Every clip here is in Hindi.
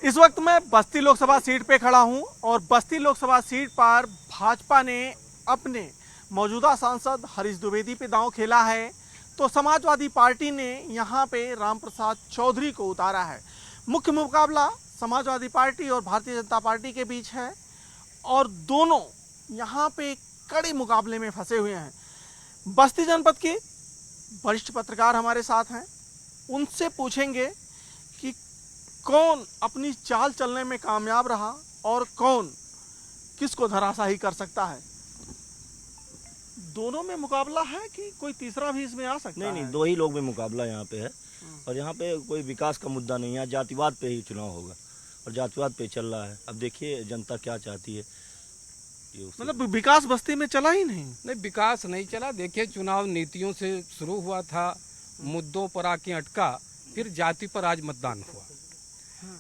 इस वक्त मैं बस्ती लोकसभा सीट पे खड़ा हूं और बस्ती लोकसभा सीट पर भाजपा ने अपने मौजूदा सांसद हरीश द्विवेदी पे दांव खेला है, तो समाजवादी पार्टी ने यहां पे रामप्रसाद चौधरी को उतारा है। मुख्य मुकाबला समाजवादी पार्टी और भारतीय जनता पार्टी के बीच है और दोनों यहां पे कड़े मुकाबले में फंसे हुए हैं। बस्ती जनपद के वरिष्ठ पत्रकार हमारे साथ हैं, उनसे पूछेंगे कि कौन अपनी चाल चलने में कामयाब रहा और कौन किसको धराशायी कर सकता है। दोनों में मुकाबला है कि कोई तीसरा भी इसमें आ सकता है? नहीं, दो ही लोग में मुकाबला यहाँ पे है और यहाँ पे कोई विकास का मुद्दा नहीं है, जातिवाद पे ही चुनाव होगा और जातिवाद पे चल रहा है। अब देखिए जनता क्या चाहती है। मतलब विकास बस्ती में चला ही नहीं? नहीं, विकास नहीं चला। देखिए, चुनाव नीतियों से शुरू हुआ था, मुद्दों पर आके अटका, फिर जाति पर आज मतदान हुआ।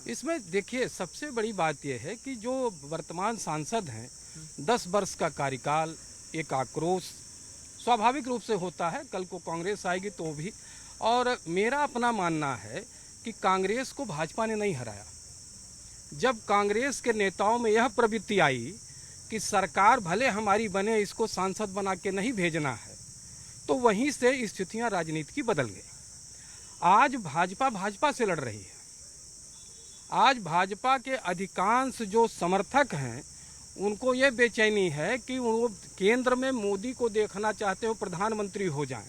इसमें देखिए सबसे बड़ी बात यह है कि जो वर्तमान सांसद हैं, 10 वर्ष का कार्यकाल, एक आक्रोश स्वाभाविक रूप से होता है। कल को कांग्रेस आएगी तो भी, और मेरा अपना मानना है कि कांग्रेस को भाजपा ने नहीं हराया। जब कांग्रेस के नेताओं में यह प्रवृत्ति आई कि सरकार भले हमारी बने, इसको सांसद बना के नहीं भेजना है, तो वहीं से स्थितियां राजनीति की बदल गई। आज भाजपा से लड़ रही है। आज भाजपा के अधिकांश जो समर्थक हैं उनको ये बेचैनी है कि वो केंद्र में मोदी को देखना चाहते हो, प्रधानमंत्री हो जाएं,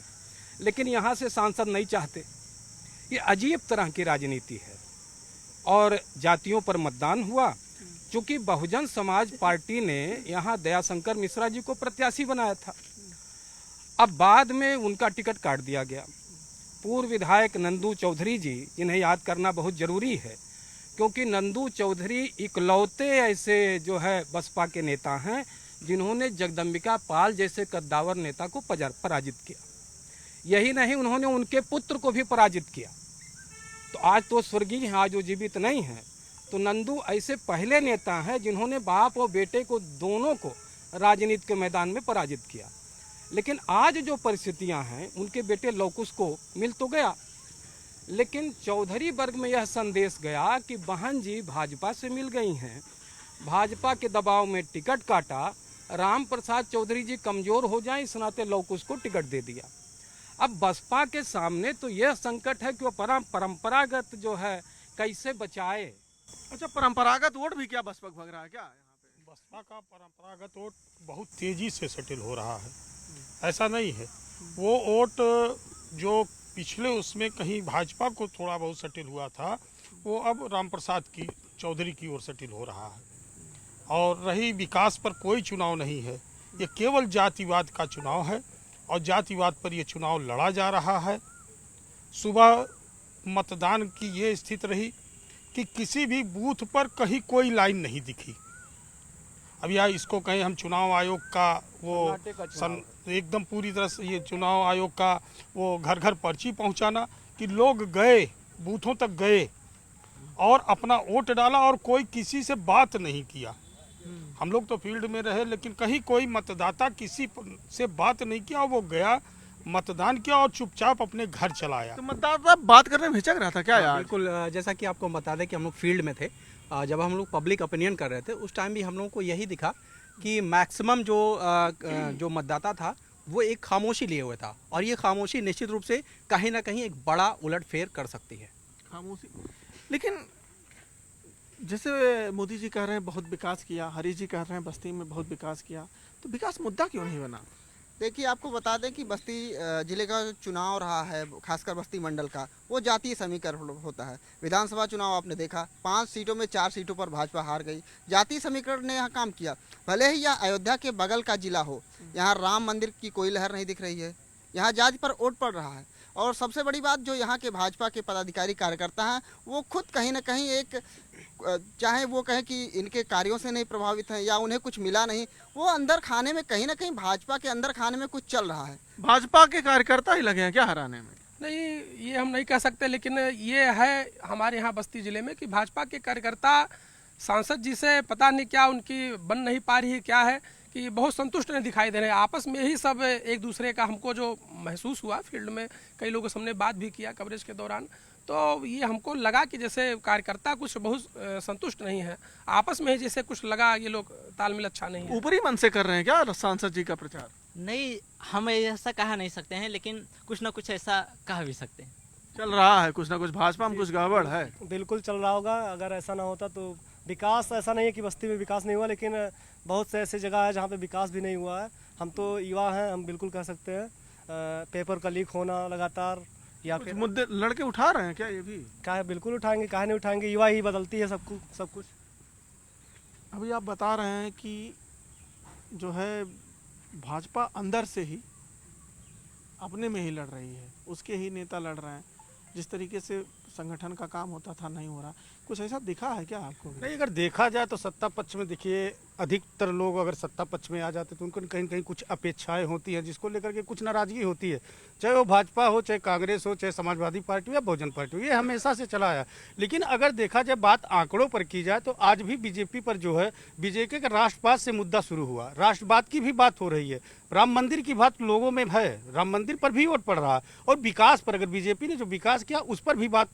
लेकिन यहाँ से सांसद नहीं चाहते। ये अजीब तरह की राजनीति है। और जातियों पर मतदान हुआ, चूंकि बहुजन समाज पार्टी ने यहाँ दयाशंकर मिश्रा जी को प्रत्याशी बनाया था। अब बाद में उनका टिकट काट दिया गया। पूर्व विधायक नंदू चौधरी जी, जिन्हें याद करना बहुत जरूरी है, क्योंकि नंदू चौधरी इकलौते ऐसे जो है बसपा के नेता हैं जिन्होंने जगदम्बिका पाल जैसे कद्दावर नेता को पराजित किया। यही नहीं, उन्होंने उनके पुत्र को भी पराजित किया। तो आज तो स्वर्गीय हैं, आज वो जीवित नहीं हैं। तो नंदू ऐसे पहले नेता हैं जिन्होंने बाप और बेटे को, दोनों को राजनीति के मैदान में पराजित किया। लेकिन आज जो परिस्थितियां हैं, उनके बेटे लौकुश को मिल तो गया, लेकिन चौधरी वर्ग में यह संदेश गया कि बहन जी भाजपा से मिल गई हैं, भाजपा के दबाव में टिकट काटा, रामप्रसाद चौधरी जी कमजोर हो जाएं, इस नाते लौकुश को टिकट दे दिया। अब बसपा के सामने तो यह संकट है कि वो परंपरागत जो है कैसे बचाए। अच्छा, परंपरागत वोट भी क्या बसपा भग रहा है क्या यहाँ पे? बसपा का परंपरागत वोट बहुत तेजी से सेटल हो रहा है, ऐसा नहीं है। वो वोट जो पिछले उसमें कहीं भाजपा को थोड़ा बहुत सेटल हुआ था, वो अब रामप्रसाद की चौधरी की ओर सेटल हो रहा है। और रही विकास पर कोई चुनाव नहीं है, ये केवल जातिवाद का चुनाव है और जातिवाद पर ये चुनाव लड़ा जा रहा है। सुबह मतदान की ये स्थिति रही कि किसी भी बूथ पर कहीं कोई लाइन नहीं दिखी। अब या इसको कहें हम चुनाव आयोग का वो एकदम पूरी तरह से ये चुनाव आयोग का वो घर घर पर्ची पहुंचाना कि लोग गए, बूथों तक गए और अपना वोट डाला और कोई किसी से बात नहीं किया। हम लोग तो फील्ड में रहे, लेकिन कहीं कोई मतदाता किसी से बात नहीं किया। वो गया, मतदान किया और चुपचाप अपने घर चला आया। तो मतदाता बात करने में हिचक रहा था क्या यार? बिल्कुल, जैसा कि आपको बता दें कि हम लोग फील्ड में थे, जब हम लोग पब्लिक ओपिनियन कर रहे थे, उस टाइम भी हम लोगों को यही दिखा कि मैक्सिमम जो मतदाता था वो एक खामोशी लिए हुए था, और ये खामोशी निश्चित रूप से कहीं ना कहीं एक बड़ा उलटफेर कर सकती है। खामोशी। लेकिन जैसे मोदी जी कह रहे हैं बहुत विकास किया, हरीश जी कह रहे हैं बस्ती में बहुत विकास किया, तो विकास मुद्दा क्यों नहीं बना? देखिए, आपको बता दें कि बस्ती जिले का चुनाव रहा है, खासकर बस्ती मंडल का, वो जातीय समीकरण होता है। विधानसभा चुनाव आपने देखा, 5 सीटों में 4 सीटों पर भाजपा हार गई। जातीय समीकरण ने यहाँ काम किया। भले ही यह अयोध्या के बगल का जिला हो, यहाँ राम मंदिर की कोई लहर नहीं दिख रही है, यहाँ जाति पर वोट पड़ रहा है। और सबसे बड़ी बात, जो यहाँ के भाजपा के पदाधिकारी कार्यकर्ता हैं, वो खुद कहीं ना कहीं एक, चाहे वो कहें कि इनके कार्यों से नहीं प्रभावित हैं या उन्हें कुछ मिला नहीं, वो अंदर खाने में कहीं ना कहीं भाजपा के अंदर खाने में कुछ चल रहा है। भाजपा के कार्यकर्ता ही लगे हैं क्या हराने में? नहीं, ये हम नहीं कह सकते, लेकिन ये है हमारे यहाँ बस्ती जिले में कि भाजपा के कार्यकर्ता सांसद जी से पता नहीं क्या उनकी बन नहीं पा रही है, क्या है कि बहुत संतुष्ट नहीं दिखाई दे रहे हैं। आपस में ही सब एक दूसरे का, हमको जो महसूस हुआ फील्ड में, कई लोगों से हमने बात भी किया कवरेज के दौरान, तो ये हमको लगा कि जैसे कार्यकर्ता कुछ बहुत संतुष्ट नहीं है, आपस में ही जैसे कुछ लगा ये लोग तालमेल अच्छा नहीं है। ऊपरी मन से कर रहे हैं क्या सांसद जी का प्रचार? नहीं, हम ऐसा कह नहीं सकते हैं, लेकिन कुछ ना कुछ ऐसा कह भी सकते हैं। चल रहा है कुछ ना कुछ, भाजपा में कुछ गड़बड़ है। बिल्कुल चल रहा होगा। अगर ऐसा ना होता तो विकास, ऐसा नहीं है कि बस्ती में विकास नहीं हुआ, लेकिन बहुत से ऐसे जगह है जहाँ पे विकास भी नहीं हुआ है। हम तो युवा हैं, हम बिल्कुल कह सकते हैं। पेपर का लीक होना लगातार, या कुछ फिर मुद्दे लड़के उठा रहे हैं क्या ये भी? क्या है, बिल्कुल उठाएंगे, काहे नहीं उठाएंगे। युवा ही बदलती है सब कुछ। अभी आप बता रहे हैं कि जो है भाजपा अंदर से ही अपने में ही लड़ रही है, उसके ही नेता लड़ रहे हैं। जिस तरीके से संगठन का काम होता था नहीं हो रहा, कुछ ऐसा दिखा है क्या आपको? नहीं, अगर देखा जाए तो सत्ता पक्ष में देखिए, अधिकतर लोग अगर सत्ता पक्ष में आ जाते तो उनको कहीं न कहीं कुछ अपेक्षाएं होती हैं, जिसको लेकर के कुछ नाराजगी होती है। चाहे वो भाजपा हो, चाहे कांग्रेस हो, चाहे समाजवादी पार्टी हो या बहुजन पार्टी हो, ये हमेशा से चला आया। लेकिन अगर देखा जाए, बात आंकड़ों पर की जाए, तो आज भी बीजेपी पर जो है, बीजेपी का राष्ट्रवाद से मुद्दा शुरू हुआ, राष्ट्रवाद की भी बात हो रही है, राम मंदिर की बात लोगों में है, राम मंदिर पर भी वोट पड़ रहा है, और विकास पर, अगर बीजेपी ने जो विकास किया उस पर भी बात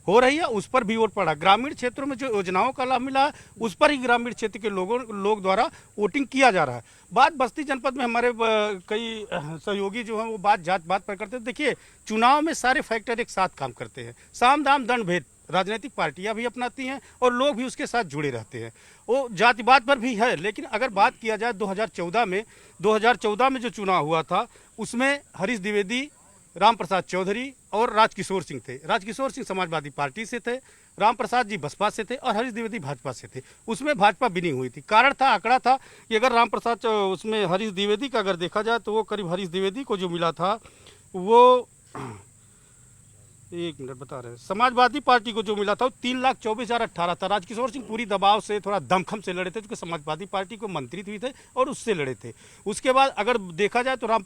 हो रही है, उस पर भी वोट पड़ा। ग्रामीण क्षेत्रों में जो योजनाओं का लाभ मिला है, उस पर ही ग्रामीण क्षेत्र के लोग द्वारा वोटिंग किया जा रहा है। बात बस्ती जनपद में हमारे कई सहयोगी जो हैं वो जात बात पर करते हैं। देखिए, चुनाव में सारे फैक्टर एक साथ काम करते हैं। साम दाम दंड भेद राजनीतिक पार्टियां भी अपनाती हैं और लोग भी उसके साथ जुड़े रहते हैं। वो जातिवाद पर भी है। लेकिन अगर बात किया जाए 2014 में जो चुनाव हुआ था, उसमें हरीश द्विवेदी, राम प्रसाद चौधरी और राजकिशोर सिंह थे। राजकिशोर सिंह समाजवादी पार्टी से थे, राम प्रसाद जी बसपा से थे और हरीश द्विवेदी भाजपा से थे। उसमें भाजपा बिनी हुई थी। कारण था, आंकड़ा था कि अगर राम प्रसाद उसमें हरीश द्विवेदी का अगर देखा जाए तो वो करीब हरीश द्विवेदी को जो मिला था वो 1 मिनट बता रहे हैं, समाजवादी पार्टी को जो मिला था वो 3,24,018 था। राजकिशोर सिंह पूरी दबाव से, थोड़ा दमखम से लड़े थे, क्योंकि समाजवादी पार्टी को मंत्री भी थे और उससे लड़े थे। उसके बाद अगर देखा जाए तो राम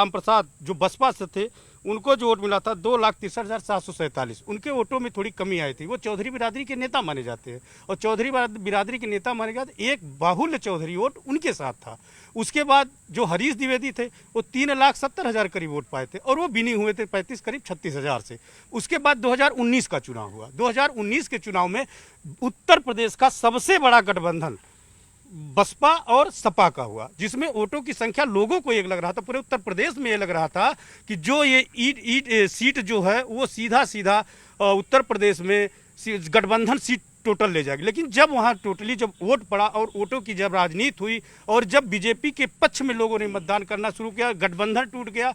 प्रसाद जो बसपा से थे, उनको जो वोट मिला था 2,63,747। उनके वोटों में थोड़ी कमी आई थी। वो चौधरी बिरादरी के नेता माने जाते हैं और चौधरी बिरादरी के नेता माने गए, एक बाहुल्य चौधरी वोट उनके साथ था। उसके बाद जो हरीश द्विवेदी थे वो 3,70,000 करीब वोट पाए थे और वो बिनी हुए थे 36,000 से। उसके बाद 2019 का चुनाव हुआ। 2019 के चुनाव में उत्तर प्रदेश का सबसे बड़ा गठबंधन बसपा और सपा का हुआ, जिसमें वोटों की संख्या लोगों को एक लग रहा था, पूरे उत्तर प्रदेश में ये लग रहा था कि जो ये सीट जो है वो सीधा उत्तर प्रदेश में गठबंधन सीट टोटल ले जाएगी। लेकिन जब वहाँ टोटली जब वोट पड़ा और वोटों की जब राजनीति हुई और जब बीजेपी के पक्ष में लोगों ने मतदान करना शुरू किया, गठबंधन टूट गया।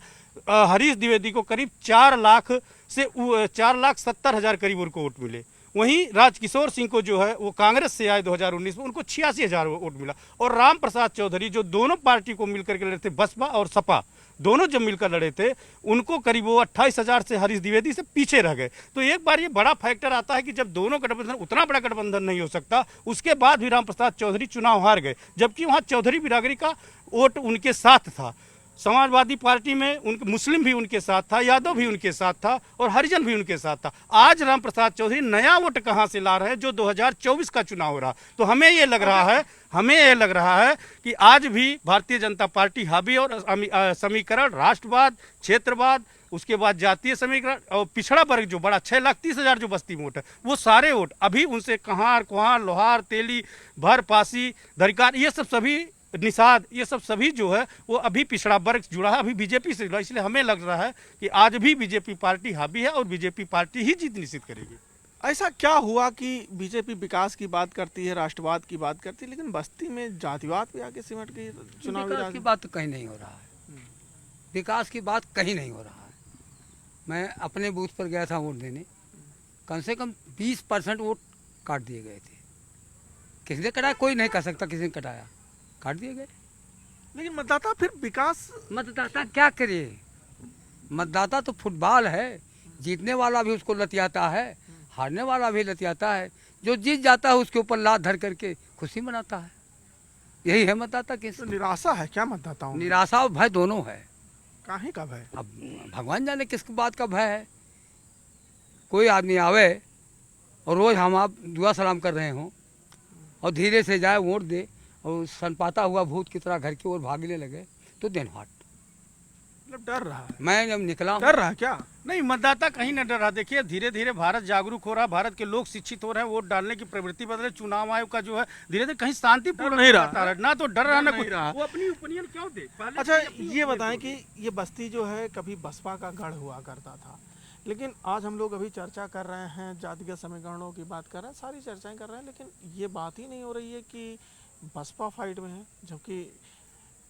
हरीश द्विवेदी को करीब 4,70,000 करीब उनको वोट मिले। वहीं राजकिशोर सिंह को जो है वो कांग्रेस से आए 2019 में, उनको 86,000 वोट मिला। और राम प्रसाद चौधरी जो दोनों पार्टी को मिलकर के लड़े थे, बसपा और सपा दोनों जब मिलकर लड़े थे, उनको करीब वो 28,000 से हरीश द्विवेदी से पीछे रह गए। तो एक बार ये बड़ा फैक्टर आता है कि जब दोनों गठबंधन, उतना बड़ा गठबंधन नहीं हो सकता, उसके बाद भी राम प्रसाद चौधरी चुनाव हार गए, जबकि वहाँ चौधरी बिरादरी का वोट उनके साथ था। समाजवादी पार्टी में उनके मुस्लिम भी उनके साथ था, यादव भी उनके साथ था और हरिजन भी उनके साथ था। आज राम प्रसाद चौधरी नया वोट कहां से ला रहे हैं, जो 2024 का चुनाव हो रहा। तो हमें ये लग रहा है कि आज भी भारतीय जनता पार्टी हावी और समीकरण, राष्ट्रवाद, क्षेत्रवाद, उसके बाद जातीय समीकरण और पिछड़ा वर्ग जो बड़ा 6,30,000 जो बस्ती में वोट है, वो सारे वोट अभी उनसे कहार, कुहार, लोहार, तेली, भर, पासी, धरिकार, ये सब सभी निषाद, ये सब सभी जो है वो अभी पिछड़ा वर्ग जुड़ा है, अभी बीजेपी से जुड़ा। इसलिए हमें लग रहा है कि आज भी बीजेपी पार्टी हावी है और बीजेपी पार्टी ही जीत निश्चित करेगी। ऐसा क्या हुआ कि बीजेपी विकास की बात करती है, राष्ट्रवाद की बात करती है, लेकिन बस्ती में जातिवाद पे आके सिमट गई? चुनावी विकास की बात तो कहीं नहीं हो रहा है, विकास की बात कहीं नहीं हो रहा है। मैं अपने बूथ पर गया था वोट देने, कम से कम 20% वोट काट दिए गए थे। किसने कटाया कोई नहीं कह सकता, किसने कटाया, काट दिए गए। लेकिन मतदाता फिर विकास, मतदाता क्या करे, मतदाता तो फुटबॉल है, जीतने वाला भी उसको लतियाता है, हारने वाला भी लतियाता है। जो जीत जाता है उसके ऊपर लात धर करके खुशी मनाता है। यही है मतदाता की। तो निराशा है क्या मतदाताओं में? निराशा और भय दोनों है। काहे का भय? अब भगवान जाने किस बात का भय है। कोई आदमी आवे और रोज हम आप दुआ सलाम कर रहे हों और धीरे से जाए वोट दे और सनपाता हुआ भूत की तरह घर की ओर भागने लगे तो दिन हाट। मतलब डर रहा है, मैं जब निकला हूँ, डर रहा है क्या? नहीं, मतदाता कहीं न डर रहा। देखिए धीरे धीरे भारत जागरूक हो रहा है, भारत के लोग शिक्षित हो रहे हैं, वोट डालने की प्रवृत्ति बदले। चुनाव आयोग का जो है धीरे धीरे कहीं शांतिपूर्ण डर नहीं रहा। रहता है, ना तो डर रहा ना नहीं कुछ। रहा। वो अपनी ओपिनियन क्यों दे? पहले अच्छा से अपनी ये opinion बताएं दो। कि ये बस्ती जो है कभी बसपा का गढ़ हुआ करता था, लेकिन आज हम लोग अभी चर्चा कर रहे हैं, जातिगत समीकरणों की बात कर रहे हैं, सारी चर्चाएं कर रहे हैं, लेकिन ये बात ही नहीं हो रही है कि बसपा फाइट में है, जबकि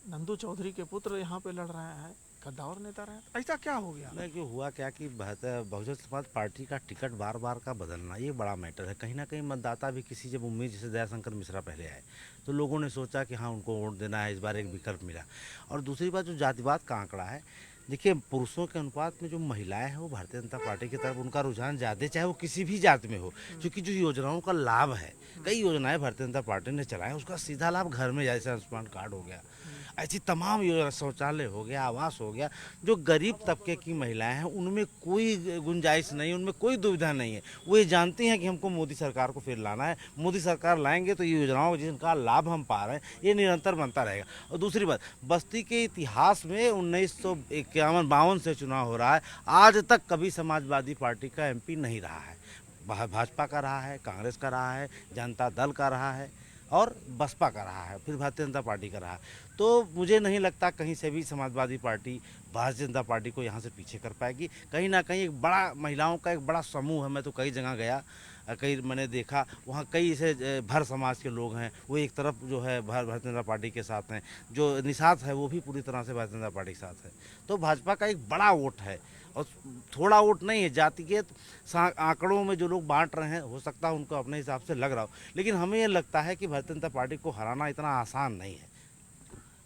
नंदू चौधरी के पुत्र यहाँ पे लड़ रहे हैं, कद्दावर नेता रहे। ऐसा क्या हो गया? नहीं, कि हुआ क्या कि बहुजन समाज पार्टी का टिकट बार बार का बदलना ये बड़ा मैटर है। कहीं ना कहीं मतदाता भी किसी जब उम्मीद, जैसे दयाशंकर मिश्रा पहले आए तो लोगों ने सोचा कि हाँ उनको वोट देना है, इस बार एक विकल्प मिला। और दूसरी बात जो जातिवाद का आंकड़ा है, देखिए पुरुषों के अनुपात में जो महिलाएं हैं वो भारतीय जनता पार्टी की तरफ उनका रुझान ज़्यादा, चाहे वो किसी भी जाति में हो, क्योंकि जो योजनाओं का लाभ है, कई योजनाएं भारतीय जनता पार्टी ने चलाएं, उसका सीधा लाभ घर में, जैसे आयुष्मान कार्ड हो गया, ऐसी तमाम योजना, शौचालय हो गया, आवास हो गया, जो गरीब तबके की महिलाएं हैं उनमें कोई गुंजाइश नहीं, उनमें कोई दुविधा नहीं है। वो ये जानती हैं कि हमको मोदी सरकार को फिर लाना है, मोदी सरकार लाएंगे तो ये योजनाओं जिनका लाभ हम पा रहे हैं ये निरंतर बनता रहेगा। और दूसरी बात, बस्ती के इतिहास में 1951-52 से चुनाव हो रहा है, आज तक कभी समाजवादी पार्टी का एमपी नहीं रहा है। भाजपा का रहा है, कांग्रेस का रहा है, जनता दल का रहा है और बसपा का रहा है, फिर भारतीय जनता पार्टी का रहा है। तो मुझे नहीं लगता कहीं से भी समाजवादी पार्टी भारतीय जनता पार्टी को यहाँ से पीछे कर पाएगी। कहीं ना कहीं एक बड़ा महिलाओं का एक बड़ा समूह है। मैं तो कई जगह गया, कई मैंने देखा, वहाँ कई ऐसे भर समाज के लोग हैं, वो एक तरफ जो है भारतीय जनता पार्टी के साथ हैं, जो निषाद है वो भी पूरी तरह से भारतीय जनता पार्टी के साथ है। तो भाजपा का एक बड़ा वोट है और थोड़ा वोट नहीं है। जाति के आंकड़ों में जो लोग बांट रहे हैं, हो सकता है उनको अपने हिसाब से लग रहा हो, लेकिन हमें ये लगता है कि भारतीय जनता पार्टी को हराना इतना आसान नहीं है।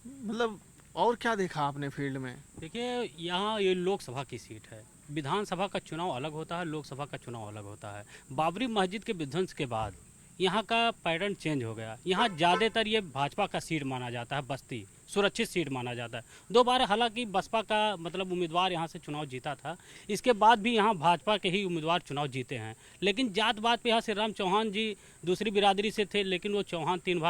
मतलब और क्या देखा आपने फील्ड में? देखिए यहाँ ये लोकसभा की सीट है, विधानसभा का चुनाव अलग होता है, लोकसभा का चुनाव अलग होता है। बाबरी मस्जिद के विध्वंस के बाद यहाँ का पैटर्न चेंज हो गया। यहाँ ज़्यादातर ये भाजपा का सीट माना जाता है, बस्ती सुरक्षित सीट माना जाता है। 2 बार हालांकि बसपा का मतलब उम्मीदवार यहाँ से चुनाव जीता था, इसके बाद भी यहाँ भाजपा के ही उम्मीदवार चुनाव जीते हैं। लेकिन जात बात पे यहाँ से राम चौहान जी दूसरी बिरादरी से थे, लेकिन वो चौहान 3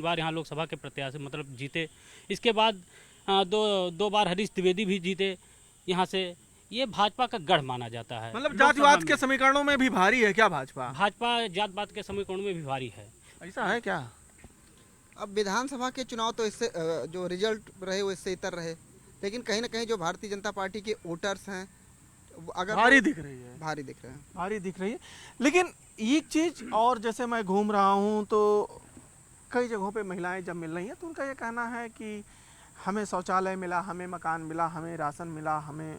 बार यहाँ लोकसभा के प्रत्याशी मतलब जीते। इसके बाद दो बार हरीश द्विवेदी भी जीते यहाँ से। ये भाजपा का गढ़ माना जाता है। मतलब जातिवाद के समीकरणों में भी भारी है क्या भाजपा? भाजपा जात-पात के समीकरणों में भी भारी है। ऐसा है क्या? अब विधानसभा के चुनाव तो इससे जो रिजल्ट रहे वो इससे इतर रहे, लेकिन कहीं ना कहीं जो भारतीय जनता पार्टी के वोटर्स हैं अगर भारी दिख रही है, भारी दिख रहे हैं, भारी दिख रही है। लेकिन एक चीज और, जैसे मैं घूम रहा हूँ तो कई जगहों पे महिलाएं जब मिल रही हैं तो उनका ये कहना है कि हमें शौचालय मिला, हमें मकान मिला, हमें राशन मिला, हमें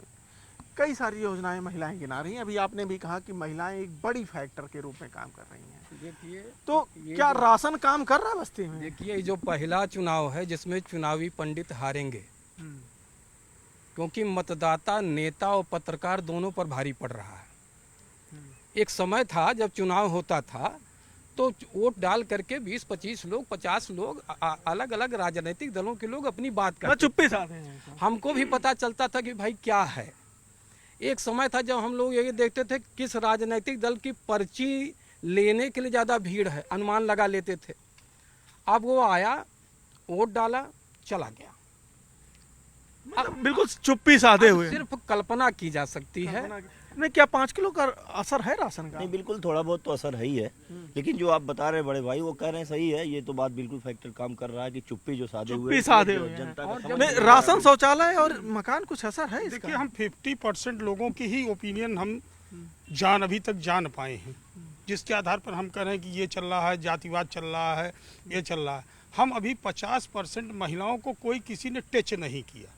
कई सारी योजनाएं महिलाएं गिना रही हैं। अभी आपने भी कहा कि महिलाएं एक बड़ी फैक्टर के रूप में काम कर रही हैं। देखिए तो क्या राशन काम कर रहा है बस्ती में? देखिए जो पहला चुनाव है जिसमें चुनावी पंडित हारेंगे, क्योंकि मतदाता नेता और पत्रकार दोनों पर भारी पड़ रहा है। एक समय था जब चुनाव होता था तो वोट डाल करके 20-25 लोग 50 लोग अलग अलग राजनीतिक दलों के लोग अपनी बात करते, चुप्पी साधे हैं। हमको भी पता चलता था कि भाई क्या है। एक समय था जब हम लोग ये देखते थे किस राजनीतिक दल की पर्ची लेने के लिए ज़्यादा भीड़ है, अनुमान लगा लेते थे। अब वो आया, वोट डाला, चला गया। मतलब बिल्कुल चुप्पी साधे हुए। सिर्फ कल्पना की जा सकती है। नहीं, क्या 5 किलो का असर है राशन का? नहीं, बिल्कुल थोड़ा बहुत तो असर है ही है, लेकिन जो आप बता रहे हैं बड़े भाई वो कह रहे हैं सही है। ये तो बात बिल्कुल फैक्टर काम कर रहा है कि चुप्पी जो साधे हुए जनता का राशन, शौचालय और मकान कुछ असर है इसका? देखिए हम 50% लोगों की ही ओपिनियन हम अभी तक जान पाए हैं, जिसके आधार पर हम कह रहे हैं कि ये चल रहा है, जातिवाद चल रहा है, ये चल रहा है। हम अभी 50% महिलाओं को कोई किसी ने टच नहीं किया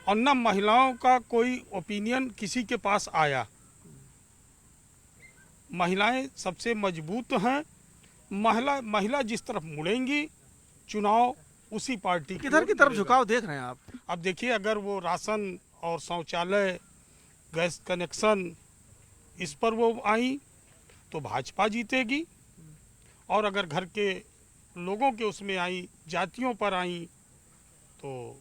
और न महिलाओं का कोई ओपिनियन किसी के पास आया। महिलाएं सबसे मजबूत हैं। महिला जिस तरफ मुड़ेंगी चुनाव उसी पार्टी किधर की तरफ झुकाव देख रहे हैं आप? अब देखिए अगर वो राशन और शौचालय, गैस कनेक्शन, इस पर वो आई तो भाजपा जीतेगी, और अगर घर के लोगों के उसमें आई, जातियों पर आई, तो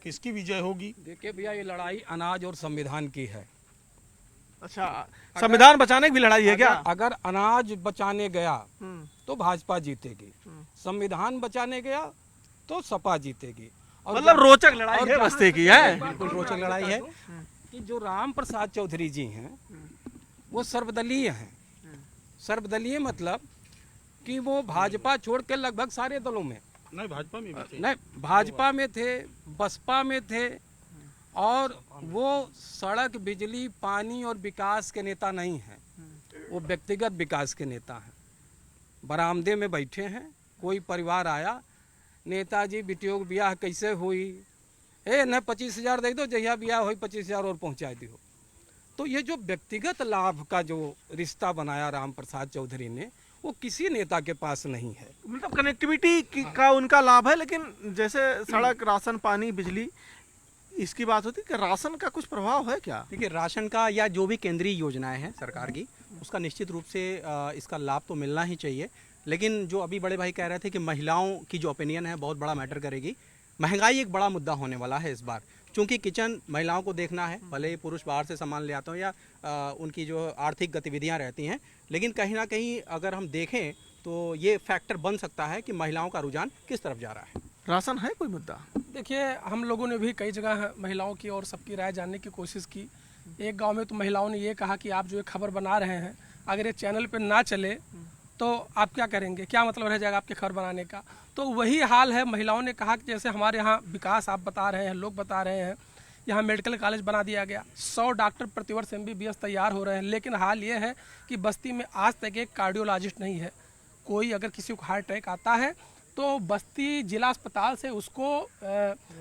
किसकी विजय होगी? देखिए भैया ये लड़ाई अनाज और संविधान की है। अच्छा, संविधान बचाने की भी लड़ाई है क्या? अगर अनाज बचाने गया तो भाजपा जीतेगी, संविधान बचाने गया तो सपा जीतेगी, मतलब रोचक लड़ाई है बस्ती की, है बिल्कुल रोचक लड़ाई है कि जो राम प्रसाद चौधरी जी हैं वो सर्वदलीय हैं। सर्वदलीय मतलब कि वो भाजपा छोड़ के लगभग सारे दलों में, नहीं भाजपा में भी थे। नहीं भाजपा में थे, बसपा में थे, और वो सड़क, बिजली, पानी और विकास के नेता नहीं हैं, वो व्यक्तिगत विकास के नेता हैं। बरामदे में बैठे हैं, कोई परिवार आया, नेताजी बिटियों के ब्याह कैसे हुई, न 25,000 दे दो, जहिया ब्याह हुई 25,000 और पहुँचा दियो। तो ये जो व्यक्तिगत लाभ का जो रिश्ता बनाया राम प्रसाद चौधरी ने, वो किसी नेता के पास नहीं है। मतलब कनेक्टिविटी का उनका लाभ है, लेकिन जैसे सड़क, राशन, पानी, बिजली, इसकी बात होती है कि राशन का कुछ प्रभाव है क्या? देखिए, राशन का या जो भी केंद्रीय योजनाएं हैं सरकार की, उसका निश्चित रूप से इसका लाभ तो मिलना ही चाहिए। लेकिन जो अभी बड़े भाई कह रहे थे कि महिलाओं की जो ओपिनियन है बहुत बड़ा मैटर करेगी। महंगाई एक बड़ा मुद्दा होने वाला है इस बार, क्योंकि किचन महिलाओं को देखना है, भले ही पुरुष बाहर से सामान ले आते हो या उनकी जो आर्थिक गतिविधियां रहती हैं, लेकिन कहीं ना कहीं अगर हम देखें तो ये फैक्टर बन सकता है कि महिलाओं का रुझान किस तरफ जा रहा है। राशन है कोई मुद्दा? देखिए, हम लोगों ने भी कई जगह महिलाओं की और सबकी राय जानने की कोशिश की। एक गांव में तो महिलाओं ने ये कहा कि आप जो ये खबर बना रहे हैं, अगर ये चैनल पे ना चले तो आप क्या करेंगे, क्या मतलब रह जाएगा आपके खबर बनाने का। तो वही हाल है, महिलाओं ने कहा कि जैसे हमारे यहाँ विकास आप बता रहे हैं, लोग बता रहे हैं, यहाँ मेडिकल कॉलेज बना दिया गया, 100 डॉक्टर प्रतिवर्ष MBBS तैयार हो रहे हैं, लेकिन हाल ये है कि बस्ती में आज तक एक कार्डियोलॉजिस्ट नहीं है। कोई अगर किसी को हार्ट अटैक आता है तो बस्ती जिला अस्पताल से उसको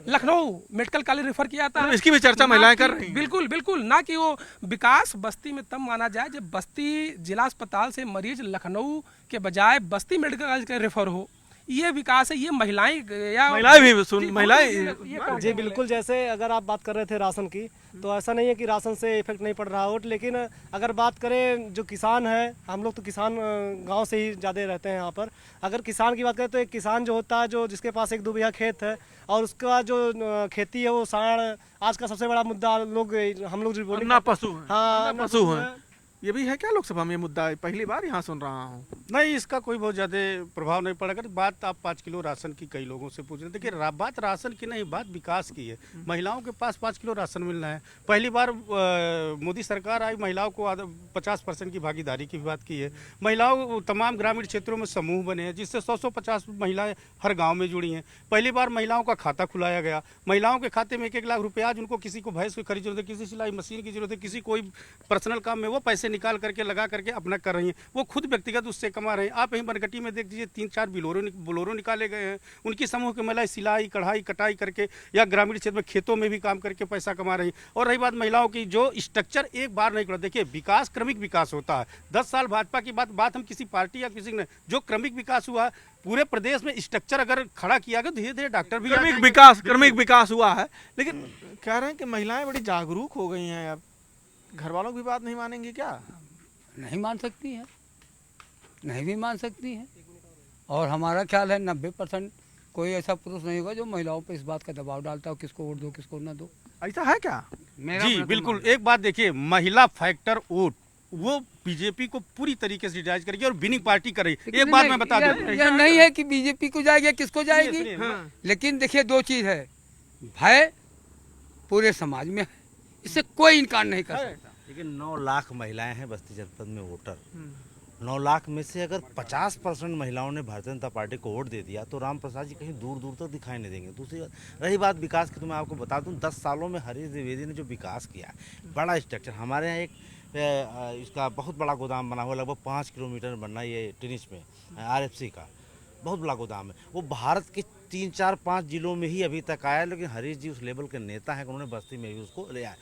लखनऊ मेडिकल कॉलेज रेफर किया जाता है। इसकी भी चर्चा महिलाएं कर रही हैं। बिल्कुल बिल्कुल, ना कि वो विकास बस्ती में तब माना जाए जब बस्ती जिला अस्पताल से मरीज लखनऊ के बजाय बस्ती मेडिकल कॉलेज का रेफर हो। ये विकास है, ये महिलाएं भी सुन, महिलाएं जी बिल्कुल। जैसे अगर आप बात कर रहे थे राशन की, तो ऐसा नहीं है कि राशन से इफेक्ट नहीं पड़ रहा हो, लेकिन अगर बात करें जो किसान है, हम लोग तो किसान गांव से ही ज़्यादा रहते हैं यहाँ पर। अगर किसान की बात करें तो एक किसान जो होता है, जो जिसके पास 1-2 बीघा खेत है और उसका जो खेती है वो साढ़, आज का सबसे बड़ा मुद्दा लोग, हम लोग अन्ना पशु है। हाँ, पशु है। ये भी है क्या लोकसभा में मुद्दा? पहली बार यहाँ सुन रहा हूँ। नहीं, इसका कोई बहुत ज़्यादा प्रभाव नहीं पड़ेगा। बात आप 5 किलो राशन की कई लोगों से पूछ रहे हैं। देखिए, बात राशन की नहीं, बात विकास की है। महिलाओं के पास 5 किलो राशन मिलना है। पहली बार मोदी सरकार आई, महिलाओं को 50% की भागीदारी की बात की है। महिलाओं तमाम ग्रामीण क्षेत्रों में समूह बने हैं, जिससे 100-150 महिलाएं हर गाँव में जुड़ी हैं। पहली बार महिलाओं का खाता खुलाया गया। महिलाओं के खाते में 1-1 लाख रुपये, आज उनको किसी को भैंस की खरीद जरूरत है, किसी सिलाई मशीन की जरूरत है, किसी कोई पर्सनल काम में वो पैसे निकाल करके लगा करके अपना कर रही हैं। वो खुद व्यक्तिगत उससे कमा रहे हैं। आप यहीं बनगटी में देख दीजिए, 3-4 बोलोरो निकाले गए हैं। उनकी समूह की महिलाएं सिलाई, कढ़ाई, कटाई करके या ग्रामीण क्षेत्र में खेतों में भी काम करके पैसा कमा रही हैं। और रही बात महिलाओं की, जो स्ट्रक्चर एक बार नहीं कर, देखिए विकास क्रमिक विकास होता है। 10 साल भाजपा की बात हम किसी पार्टी या किसी ने, जो क्रमिक विकास हुआ पूरे प्रदेश में स्ट्रक्चर अगर खड़ा किया गया, धीरे धीरे डॉक्टर भी क्रमिक विकास हुआ है। लेकिन कह रहे हैं कि महिलाएं बड़ी जागरूक हो गई हैं, अब घर वालों की बात नहीं मानेंगी क्या? नहीं मान सकती हैं, नहीं भी मान सकती हैं। और हमारा ख्याल है 90% कोई ऐसा पुरुष नहीं होगा जो महिलाओं पर इस बात का दबाव डालता हो किसको वोट दो किसको ना दो। ऐसा है क्या? जी बिल्कुल। एक बात देखिए, महिला फैक्टर वोट वो बीजेपी को पूरी तरीके से डिजाइन करेगी और विनिंग पार्टी करेगी। एक बात मैं बता दूं, यह नहीं है कि बीजेपी को जाएगी, किसको जाएगी, लेकिन देखिए 2 चीज है, भय पूरे समाज में है, इससे कोई इनकार नहीं कर सकता। लेकिन 9 लाख महिलाएं हैं बस्ती जनपद में वोटर। 9 लाख में से अगर 50% महिलाओं ने भारतीय जनता पार्टी को वोट दे दिया तो राम प्रसाद जी कहीं दूर दूर तक दिखाई नहीं देंगे। दूसरी बात रही बात विकास की, तो मैं आपको बता दूं 10 सालों में हरीश द्विवेदी ने जो विकास किया, बड़ा स्ट्रक्चर। हमारे यहाँ एक इसका बहुत बड़ा गोदाम बना हुआ, लगभग 5 किलोमीटर बनना, ये टिनिच में RFC का बहुत बड़ा गोदाम है। वो भारत के 3-4-5 जिलों में ही अभी तक आया, लेकिन हरीश जी उस लेवल के नेता हैं कि उन्होंने बस्ती में भी उसको ले आया।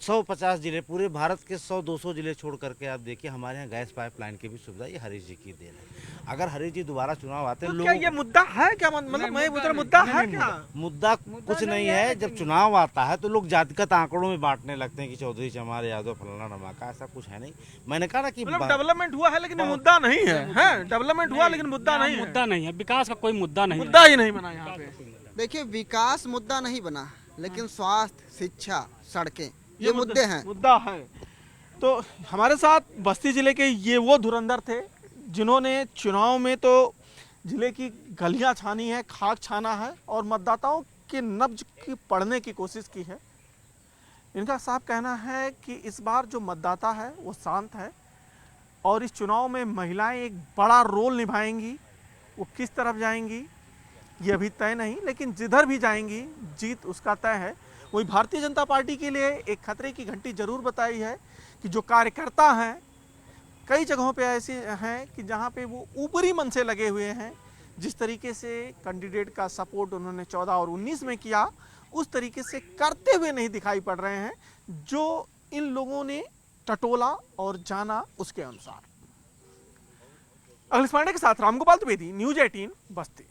150 जिले, पूरे भारत के 100-200 जिले छोड़ करके आप देखिए, हमारे यहाँ गैस पाइपलाइन की भी सुविधा ये हरीश जी की देन है। अगर हरीश जी दोबारा चुनाव आते हैं, तो क्या ये मुद्दा है क्या? मतलब मुद्दा है क्या? मुद्दा कुछ नहीं है। जब चुनाव आता है तो लोग जातिगत आंकड़ों में बांटने लगते हैं कि चौधरी चमार यादव फलाना धमाका, ऐसा कुछ है नहीं। मैंने कहा ना कि डेवलपमेंट हुआ है लेकिन मुद्दा नहीं है। डेवलपमेंट हुआ लेकिन मुद्दा नहीं है। मुद्दा नहीं है, विकास का कोई मुद्दा नहीं, मुद्दा ही नहीं बना यहाँ पे। देखिए, विकास मुद्दा नहीं बना, लेकिन स्वास्थ्य, शिक्षा, सड़कें ये मुद्दे हैं, मुद्दा है। तो हमारे साथ बस्ती जिले के ये वो धुरंधर थे जिन्होंने चुनाव में तो जिले की गलियां छानी है, खाक छाना है और मतदाताओं के नब्ज की पढ़ने की कोशिश की है। इनका साफ कहना है कि इस बार जो मतदाता है वो शांत है और इस चुनाव में महिलाएं एक बड़ा रोल निभाएंगी। वो किस तरफ जाएंगी ये अभी तय नहीं, लेकिन जिधर भी जाएंगी जीत उसका तय है। वही भारतीय जनता पार्टी के लिए एक खतरे की घंटी जरूर बताई है कि जो कार्यकर्ता हैं कई जगहों पे ऐसे हैं कि जहां पे वो ऊपरी मन से लगे हुए हैं। जिस तरीके से कैंडिडेट का सपोर्ट उन्होंने 14 और 19 में किया उस तरीके से करते हुए नहीं दिखाई पड़ रहे हैं जो इन लोगों ने टटोला और जाना उसके अनुसार। अखिलेश पांडे के साथ रामगोपाल द्विवेदी, न्यूज़ 18 बस्ती।